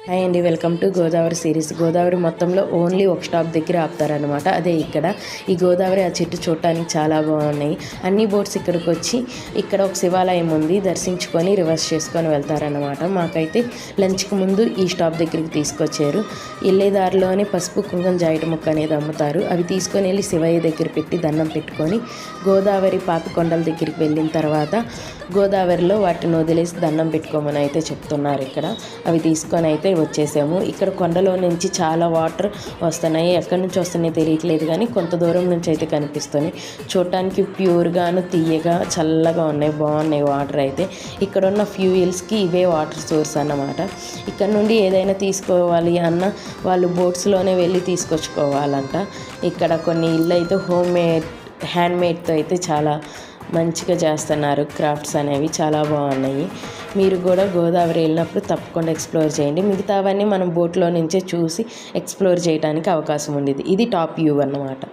Hi అండి, welcome to Godavari series. Godavari మొత్తంలో only ఒక స్టాప్ దగ్గర ఆపుతారనమాట. అదే ఇక్కడ ఈ గోదావరి ఆ చెట్టు చూడటానికి చాలా బాగున్నాయి. అన్ని బోట్స్ ఇక్కడికి వచ్చి ఇక్కడ ఒక శివాలయం ఉంది, దర్శించుకొని రివర్స్ చేసుకొని వెళ్తారనమాట. మాకైతే లంచ్కి ముందు ఈ స్టాప్ దగ్గరికి తీసుకొచ్చారు. వెళ్ళేదారిలోనే పసుపు కుంకుమ జాయిట ముక్క అనేది అమ్ముతారు. అవి తీసుకొని వెళ్ళి శివయ్య దగ్గర పెట్టి దండం పెట్టుకొని గోదావరి పాపికొండల దగ్గరికి వెళ్ళిన తర్వాత గోదావరిలో వాటిని వదిలేసి దండం పెట్టుకోమని అయితే చెప్తున్నారు. ఇక్కడ అవి తీసుకొని అయితే వచ్చేసాము. ఇక్కడ కొండలో నుంచి చాలా వాటర్ వస్తున్నాయి. ఎక్కడి నుంచి వస్తున్నాయి తెలియట్లేదు, కానీ కొంత దూరం నుంచి అయితే కనిపిస్తున్నాయి. చూడటానికి ప్యూర్గాను తీయగా చల్లగా ఉన్నాయి, బాగున్నాయి వాటర్ అయితే. ఇక్కడ ఉన్న ఫ్యూయల్స్కి ఇవే వాటర్ సోర్స్ అన్నమాట. ఇక్కడ నుండి ఏదైనా తీసుకోవాలి అన్న వాళ్ళు బోట్స్లోనే వెళ్ళి తీసుకొచ్చుకోవాలంట. ఇక్కడ కొన్ని ఇళ్ళు అయితే హ్యాండ్మేడ్తో అయితే చాలా మంచిగా చేస్తున్నారు. క్రాఫ్ట్స్ అనేవి చాలా బాగున్నాయి. మీరు కూడా గోదావరి వెళ్ళినప్పుడు తప్పకుండా ఎక్స్ప్లోర్ చేయండి. మిగతావన్నీ మనం బోట్లో నుంచే చూసి ఎక్స్ప్లోర్ చేయడానికి అవకాశం ఉండేది. ఇది టాప్ వ్యూ అన్నమాట.